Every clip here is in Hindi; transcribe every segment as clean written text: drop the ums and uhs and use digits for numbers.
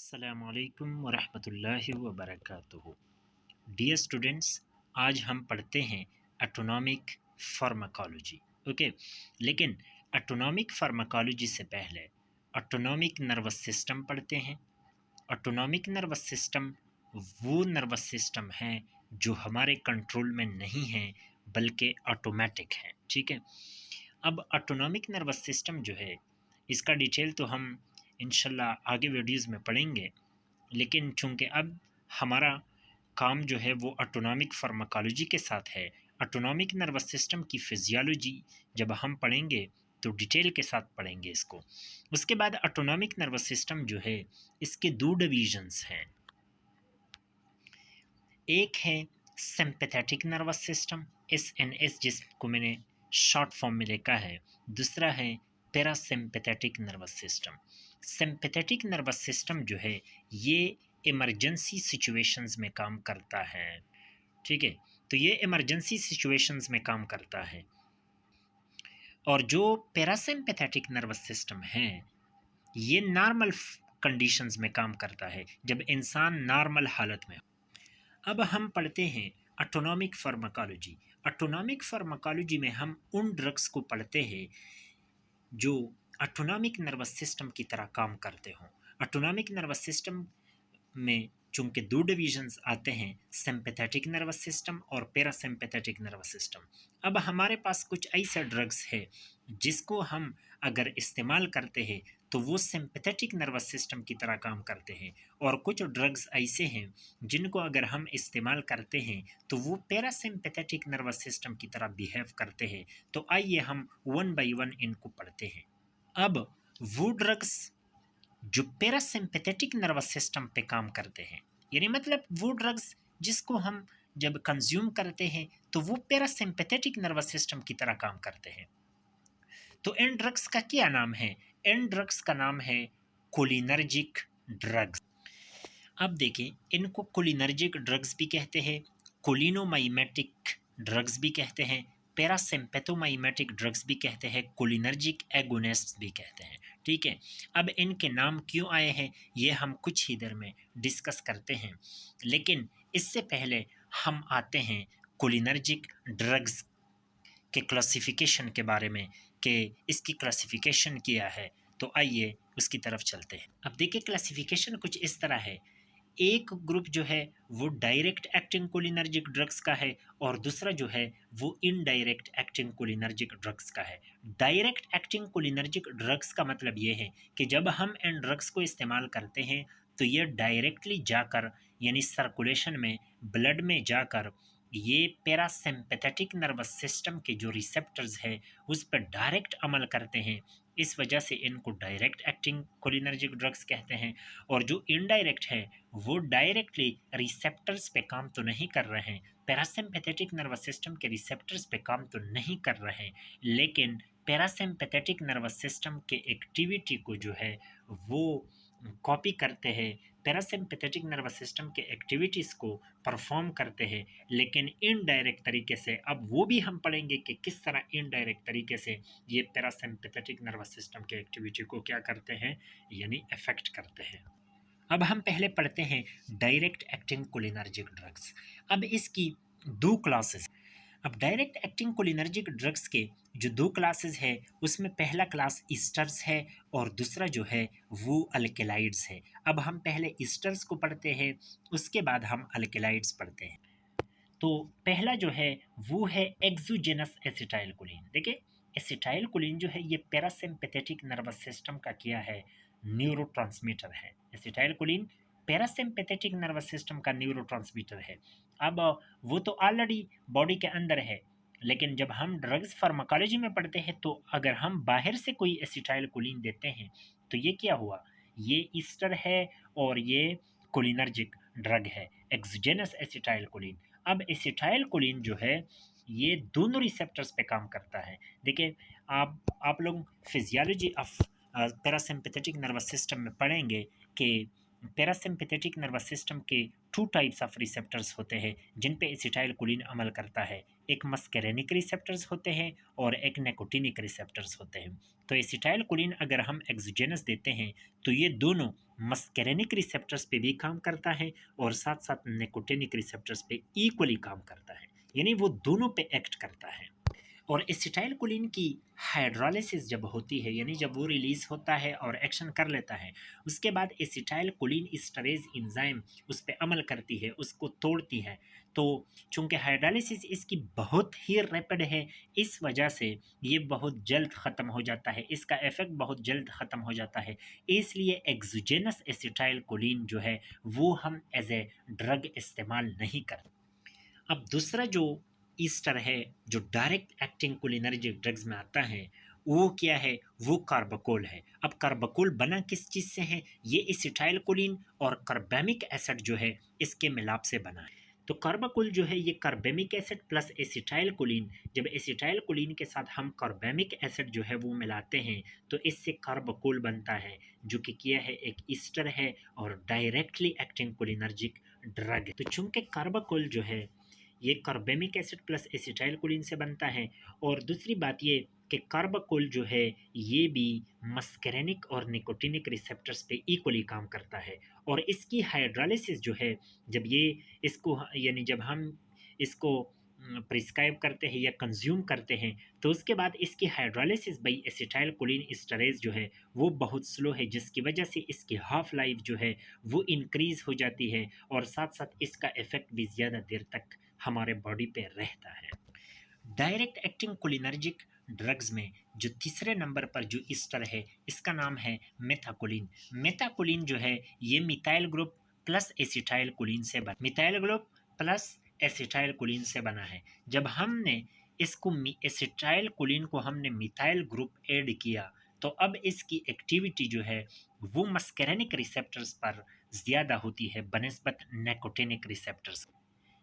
अस्सलामुअलैकुम वरहमतुल्लाहि वबरकातुहू। डियर स्टूडेंट्स, आज हम पढ़ते हैं एटोनॉमिक फार्माकोलॉजी। ओके, लेकिन एटोनॉमिक फार्माकोलॉजी से पहले एटोनॉमिक नर्वस सिस्टम पढ़ते हैं। एटोनॉमिक नर्वस सिस्टम वो नर्वस सिस्टम है जो हमारे कंट्रोल में नहीं है बल्कि ऑटोमेटिक है। ठीक है, अब ऑटोनॉमिक नर्वस सिस्टम जो है इसका डिटेल तो हम इंशाल्लाह आगे वीडियोस में पढ़ेंगे, लेकिन चूंकि अब हमारा काम जो है वो ऑटोनॉमिक फार्माकोलॉजी के साथ है, ऑटोनॉमिक नर्वस सिस्टम की फिजियोलॉजी जब हम पढ़ेंगे तो डिटेल के साथ पढ़ेंगे इसको। उसके बाद ऑटोनॉमिक नर्वस सिस्टम जो है इसके दो डिवीजन्स हैं। एक है सिंपैथेटिक नर्वस सिस्टम, एसएनएस, जिसको मैंने शॉर्ट फॉर्म में लिखा है। दूसरा है parasympathetic nervous system. Sympathetic nervous system जो है ये इमरजेंसी सिचुएशंस में काम करता है। ठीक है, तो ये इमरजेंसी सिचुएशंस में काम करता है। और जो पैरासिम्पैथेटिक नर्वस सिस्टम है ये नॉर्मल कंडीशंस में काम करता है, जब इंसान नॉर्मल हालत में। अब हम पढ़ते हैं ऑटोनॉमिक फार्माकोलॉजी। ऑटोनॉमिक फार्माकोलॉजी में हम उन ड्रग्स को पढ़ते हैं जो ऑटोनॉमिक नर्वस सिस्टम की तरह काम करते हों। ऑटोनॉमिक नर्वस सिस्टम में चूंकि दो डिवीजन्स आते हैं, सिंपैथेटिक नर्वस सिस्टम और पैरासिम्पैथेटिक नर्वस सिस्टम। अब हमारे पास कुछ ऐसे ड्रग्स है जिसको हम अगर इस्तेमाल करते हैं तो वो सिंपैथेटिक नर्वस सिस्टम की तरह काम करते हैं, और कुछ ड्रग्स ऐसे हैं जिनको अगर हम इस्तेमाल करते हैं तो वो पैरासिम्पैथेटिक नर्वस सिस्टम की तरह बिहेव करते हैं। तो आइए हम वन बाय वन इनको पढ़ते हैं। अब वो ड्रग्स जो पैरासिम्पैथेटिक नर्वस सिस्टम पे काम करते हैं, यानी मतलब वो ड्रग्स जिसको हम जब कंज्यूम करते हैं तो वो पैरासिम्पैथेटिक नर्वस सिस्टम की तरह काम करते हैं। तो इन ड्रग्स का क्या नाम है? इन ड्रग्स का नाम है कोलिनर्जिक ड्रग्स। अब देखें, इनको कोलिनर्जिक ड्रग्स भी कहते हैं, कोलिनोमाइमेटिक ड्रग्स भी कहते हैं, पैरासिम्पैथोमाइमेटिक ड्रग्स भी कहते हैं, कोलिनर्जिक एगोनिस्ट भी कहते हैं। ठीक है, अब इनके नाम क्यों आए हैं ये हम कुछ ही देर में डिस्कस करते हैं, लेकिन इससे पहले हम आते हैं कोलिनर्जिक ड्रग्स के क्लासिफिकेशन के बारे में कि इसकी क्लासिफिकेशन किया है। तो आइए उसकी तरफ चलते हैं। अब देखिए, क्लासिफिकेशन कुछ इस तरह है। एक ग्रुप जो है वो डायरेक्ट एक्टिंग कोलिनर्जिक ड्रग्स का है, और दूसरा जो है वो इनडायरेक्ट एक्टिंग कोलिनर्जिक ड्रग्स का है। डायरेक्ट एक्टिंग कोलिनर्जिक ड्रग्स का मतलब ये है कि जब हम इन ड्रग्स को इस्तेमाल करते हैं तो ये डायरेक्टली जाकर, यानी सर्कुलेशन में, ब्लड में जाकर ये पैरासिम्पैथेटिक नर्वस सिस्टम के जो रिसेप्टर्स है उस पर डायरेक्ट अमल करते हैं। इस वजह से इनको डायरेक्ट एक्टिंग कोलिनर्जिक ड्रग्स कहते हैं। और जो इनडायरेक्ट है वो डायरेक्टली रिसेप्टर्स पे काम तो नहीं कर रहे हैं, पैरासिम्पैथेटिक नर्वस सिस्टम के रिसेप्टर्स पे काम तो नहीं कर रहे हैं, लेकिन पैरासिम्पैथेटिक नर्वस सिस्टम के एक्टिविटी को जो है वो कॉपी करते हैं, पैरासिम्पैथेटिक नर्वस सिस्टम के एक्टिविटीज़ को परफॉर्म करते हैं, लेकिन इनडायरेक्ट तरीके से। अब वो भी हम पढ़ेंगे कि किस तरह इनडायरेक्ट तरीके से ये पैरासिम्पैथेटिक नर्वस सिस्टम के एक्टिविटी को क्या करते हैं, यानी अफेक्ट करते हैं। अब हम पहले पढ़ते हैं डायरेक्ट एक्टिंग कोलिनर्जिक ड्रग्स। अब इसकी दो क्लासेस। अब डायरेक्ट एक्टिंग कोलिनर्जिक ड्रग्स के जो दो क्लासेस है उसमें पहला क्लास ईस्टर्स है और दूसरा जो है वो अल्केलाइड्स है। अब हम पहले ईस्टर्स को पढ़ते हैं, उसके बाद हम अल्केलाइड्स पढ़ते हैं। तो पहला जो है वो है एक्सोजेनस एसिटाइलकोलिन। देखिए, एसिटाइलकोलिन जो है ये पैरासिम्पैथेटिक नर्वस सिस्टम का क्या है, न्यूरोट्रांसमीटर है। एसिटाइलकोलिन पैरासिम्पैथेटिक नर्वस सिस्टम का न्यूरोट्रांसमीटर है। अब वो तो ऑलरेडी बॉडी के अंदर है, लेकिन जब हम ड्रग्स फार्माकोलॉजी में पढ़ते हैं तो अगर हम बाहर से कोई एसिटाइलकोलिन देते हैं तो ये क्या हुआ, ये ईस्टर है और ये कोलिनर्जिक ड्रग है, एक्सोजेनस एसिटाइलकोलिन। अब एसिटाइलकोलिन जो है ये दोनों रिसेप्टर्स पे काम करता है। देखिए, आप लोग physiology of parasympathetic nervous system में पढ़ेंगे कि पैरासिम्पैथेटिक नर्वस सिस्टम के टू टाइप्स ऑफ रिसेप्टर्स होते हैं जिन पे एसिटाइलकोलिन अमल करता है। एक मस्करेनिक रिसेप्टर्स होते हैं और एक निकोटिनिक रिसेप्टर्स होते हैं। तो एसिटाइलकोलिन अगर हम एक्सोजेनस देते हैं तो ये दोनों मस्करेनिक रिसेप्टर्स पे भी काम करता है और साथ साथ निकोटिनिक रिसेप्टर्स पे इक्वली काम करता है, यानी वो दोनों पे एक्ट करता है। और एसिटाइलकोलिन की हाइड्रोलिसिस जब होती है, यानी जब वो रिलीज होता है और एक्शन कर लेता है, उसके बाद एसिटाइलकोलिन स्टरेज एंजाइम उस पर अमल करती है, उसको तोड़ती है। तो चूंकि हाइड्रोलिसिस इसकी बहुत ही रैपिड है, इस वजह से ये बहुत जल्द ख़त्म हो जाता है, इसका इफेक्ट बहुत जल्द ख़त्म हो जाता है। इसलिए एक्सोजेनस एसिटाइलकोलिन जो है वो हम एज ए ड्रग इस्तेमाल नहीं करते। अब दूसरा जो ईस्टर है जो डायरेक्ट एक्टिंग कोलिनर्जिक ड्रग्स में आता है, वो क्या है? वो कार्बाकोल है। अब कार्बाकोल बना किस चीज़ से है? ये एसिटाइलकोलिन और कार्बामिक एसिड जो है इसके मिलाप से बना है। तो कार्बाकोल जो है ये कार्बामिक एसिड प्लस एसिटाइलकोलिन, जब एसिटाइलकोलिन के साथ हम कार्बामिक एसिड जो है वो मिलाते हैं तो इससे कार्बाकोल बनता है, जो कि क्या है? एक ईस्टर है और डायरेक्टली एक्टिंग कोलिनर्जिक ड्रग है। तो चूंकि कार्बाकोल जो है ये कार्बेमिक एसिड प्लस एसिटाइलकोलिन से बनता है, और दूसरी बात ये कि कार्बाकोल जो है ये भी मस्करेनिक और निकोटिनिक रिसेप्टर्स पे इक्वली काम करता है। और इसकी हाइड्रोलिसिस जो है, जब ये इसको यानी जब हम इसको प्रिस्क्राइब करते हैं या कंज्यूम करते हैं तो उसके बाद इसकी हाइड्रोलिसिस बाई एसिटाइलकोलिन एस्टरेज जो है वो बहुत स्लो है, जिसकी वजह से इसकी हाफ लाइफ जो है वो इंक्रीज़ हो जाती है और साथ साथ इसका इफ़ेक्ट भी ज़्यादा देर तक हमारे बॉडी पे रहता है। डायरेक्ट एक्टिंग कोलिनर्जिक ड्रग्स में जो तीसरे नंबर पर जो ईस्टर है इसका नाम है मेथाकोलिन। मेथाकोलिन जो है ये मिथाइल ग्रुप प्लस एसिटाइलकोलिन से बना, मिथाइल ग्रुप प्लस एसिटाइलकोलिन से बना है। जब हमने इसको एसिटाइलकोलिन को हमने मिथाइल ग्रुप ऐड किया तो अब इसकी एक्टिविटी जो है वो मस्करेनिक रिसेप्टर्स पर ज़्यादा होती है बनस्बत निकोटिनिक रिसेप्टर्स।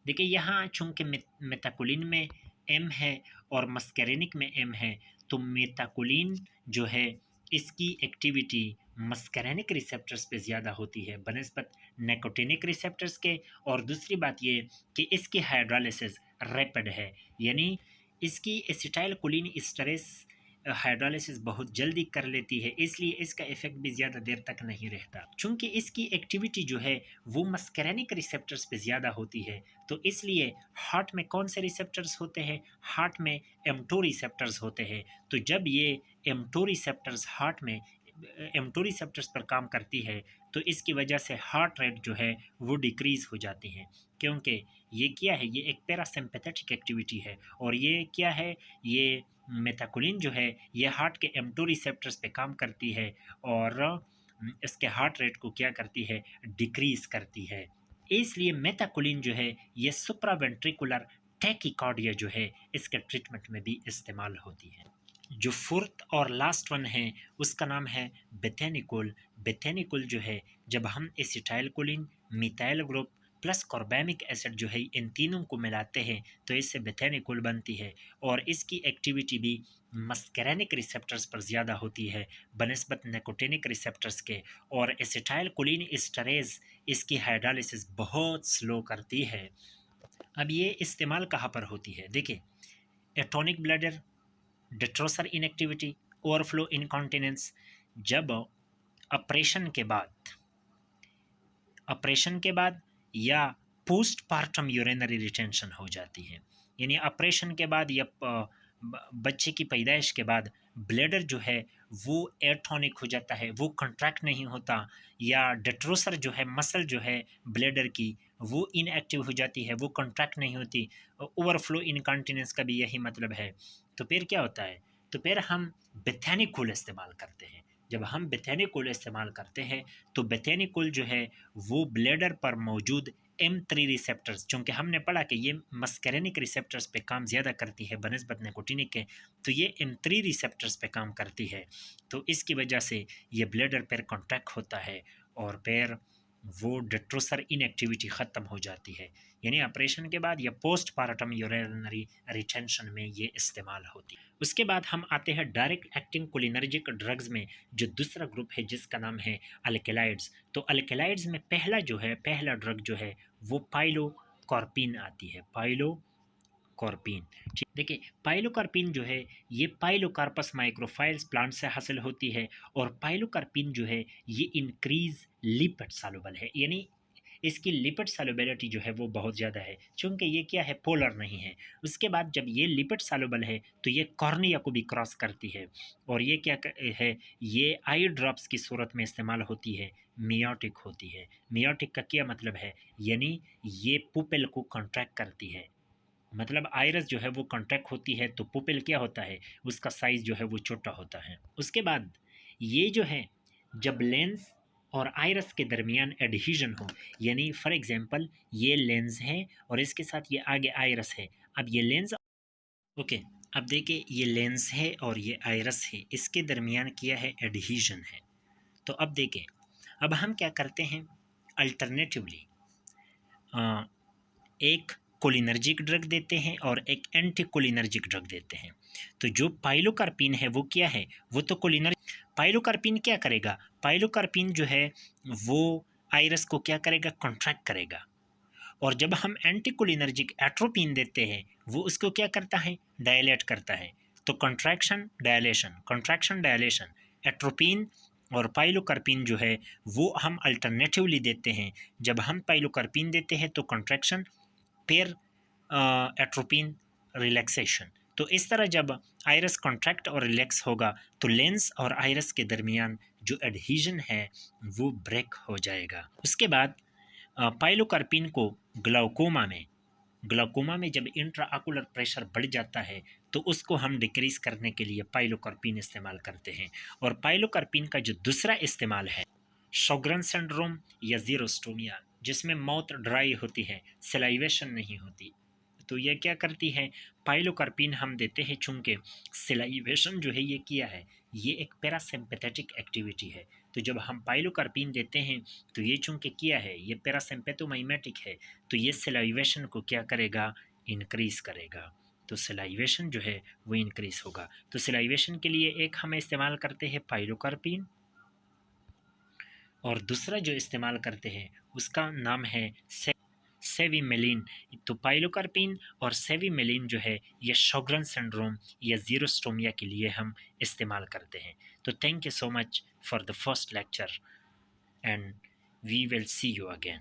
देखिए यहाँ चूंकि मेटाकोलिन में एम है और मस्करेनिक में एम है, तो मेटाकोलिन जो है इसकी एक्टिविटी मस्करेनिक रिसेप्टर्स पे ज़्यादा होती है बनस्बत निकोटिनिक रिसेप्टर्स के। और दूसरी बात ये कि इसकी हाइड्रोलिसिस रैपिड है, यानी इसकी एसिटाइलकोलिन स्टरेस हाइड्रोलिसिस बहुत जल्दी कर लेती है, इसलिए इसका इफेक्ट भी ज़्यादा देर तक नहीं रहता। चूंकि इसकी एक्टिविटी जो है वो मस्करेनिक रिसेप्टर्स पे ज़्यादा होती है, तो इसलिए हार्ट में कौन से रिसेप्टर्स होते हैं? हार्ट में M2 रिसेप्टर्स होते हैं। तो जब ये M2 रिसेप्टर्स हार्ट में M2 रिसेप्टर्स पर काम करती है तो इसकी वजह से हार्ट रेट जो है वो डिक्रीज़ हो जाती है, क्योंकि ये क्या है? ये एक पैरासिम्पैथेटिक एक्टिविटी है। और ये क्या है? ये मेथाकोलिन जो है ये हार्ट के M2 रिसेप्टर्स पे काम करती है और इसके हार्ट रेट को क्या करती है? डिक्रीज़ करती है। इसलिए मेथाकोलिन जो है ये सुप्रावेंट्रिकुलर टैकीकार्डिया जो है इसके ट्रीटमेंट में भी इस्तेमाल होती है। जो फोर्थ और लास्ट वन है उसका नाम है बेथेनिकोल। बेथेनिकोल जो है जब हम acetylcholine, methyl group plus carbamic acid जो है इन तीनों को मिलाते हैं तो इससे बेथेनिकोल बनती है। और इसकी एक्टिविटी भी मस्करेनिक रिसेप्टर्स पर ज़्यादा होती है बनस्बत निकोटिनिक रिसेप्टर्स के। और एसिटाइलकोलिन एस्टरेज इसकी हाइड्रोलिसिस बहुत स्लो करती है। अब ये इस्तेमाल कहाँ पर होती है? देखिए, atonic bladder, detrusor inactivity, overflow incontinence, जब ऑपरेशन के बाद या पोस्ट पार्टम यूरिनरी रिटेंशन हो जाती है, यानी ऑपरेशन के बाद या बच्चे की पैदाइश के बाद ब्लैडर जो है वो एटॉनिक हो जाता है, वो कंट्रैक्ट नहीं होता, या डिट्रोसर जो है मसल जो है ब्लैडर की वो इनएक्टिव हो जाती है, वो कंट्रैक्ट नहीं होती। ओवरफ्लो इनकॉन्टिनेंस का भी यही मतलब है। तो फिर क्या होता है? तो फिर हम बेथेनिकोल इस्तेमाल करते हैं। जब हम बेथेनिकोल इस्तेमाल करते हैं तो बेथेनिकोल जो है वो ब्लैडर पर मौजूद M3 रिसेप्टर्स, चूँकि हमने पढ़ा कि ये मस्करेनिक रिसेप्टर्स पे काम ज़्यादा करती है बनस्बत निकोटिनिक के, तो ये M3 रिसेप्टर्स पे काम करती है। तो इसकी वजह से ये ब्लैडर पर कॉन्ट्रैक्ट होता है और फिर वो डिट्रोसर इनएक्टिविटी ख़त्म हो जाती है, यानी ऑपरेशन के बाद या पोस्ट पार्टम यूरिनरी रिटेंशन में ये इस्तेमाल होती है। उसके बाद हम आते हैं डायरेक्ट एक्टिंग कोलिनर्जिक ड्रग्स में, जो दूसरा ग्रुप है जिसका नाम है अल्केलाइड्स। तो अल्केलाइड्स में पहला ड्रग जो है वो पाइलोकार्पिन आती है। पाइलोकार्पिन। देखिए पाइलोकार्पिन जो है ये पाइलोकार्पस माइक्रोफाइल्स प्लांट से हासिल होती है, और पाइलोकार्पिन जो है ये इंक्रीज लिपिड सॉल्युबल है, यानी इसकी लिपिड सॉल्युबिलिटी जो है वो बहुत ज़्यादा है, क्योंकि ये क्या है, पोलर नहीं है। उसके बाद जब ये लिपिड सॉल्युबल है तो ये कॉर्निया को भी क्रॉस करती है, और ये क्या है, ये आई ड्रॉप्स की सूरत में इस्तेमाल होती है, मियोटिक होती है। मियोटिक का क्या मतलब है, यानी ये पुपिल को कॉन्ट्रैक्ट करती है, मतलब आइरस जो है वो कॉन्ट्रैक्ट होती है तो पुपिल क्या होता है, उसका साइज़ जो है वो छोटा होता है। उसके बाद ये जो है जब लेंस और आइरस के दरमियान एडहीजन हो, यानी फॉर एग्जांपल ये लेंस है और इसके साथ ये आगे आइरस है, अब ये लेंस ओके, अब देखिए ये लेंस है और ये आइरस है, इसके दरमियान किया है एडहीजन है। तो अब देखें, अब हम क्या करते हैं, अल्टरनेटिवली एक कोलिनर्जिक ड्रग देते हैं और एक एंटी कोलिनर्जिक ड्रग देते हैं। तो जो पाइलोकार्पिन है वो क्या है, वो तो पाइलोकार्पिन क्या करेगा, पाइलोकार्पिन जो है वो आइरस को क्या करेगा, कॉन्ट्रैक्ट करेगा, और जब हम एंटी कोलिनर्जिक एट्रोपिन देते हैं वो उसको क्या करता है, डायलेट करता है। तो कंट्रैक्शन डायलेशन, एट्रोपिन और पाइलोकार्पिन जो है वो हम अल्टरनेटिवली देते हैं। जब हम पाइलोकार्पिन देते हैं तो कंट्रैक्शन, पेयर एट्रोपिन रिलैक्सेशन। तो इस तरह जब आइरस कॉन्ट्रैक्ट और रिलैक्स होगा तो लेंस और आइरस के दरमियान जो एडहीजन है वो ब्रेक हो जाएगा। उसके बाद पाइलोकार्पिन को ग्लाउकोमा में जब इंट्राऑकुलर प्रेशर बढ़ जाता है तो उसको हम डिक्रीज करने के लिए पाइलोकार्पिन इस्तेमाल करते हैं। और पाइलोकार्पिन का जो दूसरा इस्तेमाल है, शोग्रेन सिंड्रोम या ज़ीरोस्टोमिया, जिसमें माउथ ड्राई होती है, सलाइवेशन नहीं होती, तो ये क्या करती है, पाइलोकार्पिन हम देते हैं, चूँकि सलाइवेशन जो है ये किया है, ये एक पैरासिम्पैथेटिक एक्टिविटी है। तो जब हम पाइलोकार्पिन देते हैं तो ये चूँकि किया है, ये पैरासिम्पैथोमाइमेटिक है, तो ये सलाइवेशन को क्या करेगा, इनक्रीज़ करेगा। तो सलाइवेशन जो है वो इनक्रीज़ होगा। तो सलाइवेशन के लिए एक हम इस्तेमाल करते हैं पाइलोकार्पिन, और दूसरा जो इस्तेमाल करते हैं उसका नाम है सेविमेलिन। तो पाइलोकार्पिन और सेविमेलिन जो है ये शोग्रेन सिंड्रोम या ज़ीरोस्टोमिया के लिए हम इस्तेमाल करते हैं। तो thank you so much for the first lecture and we will see you again.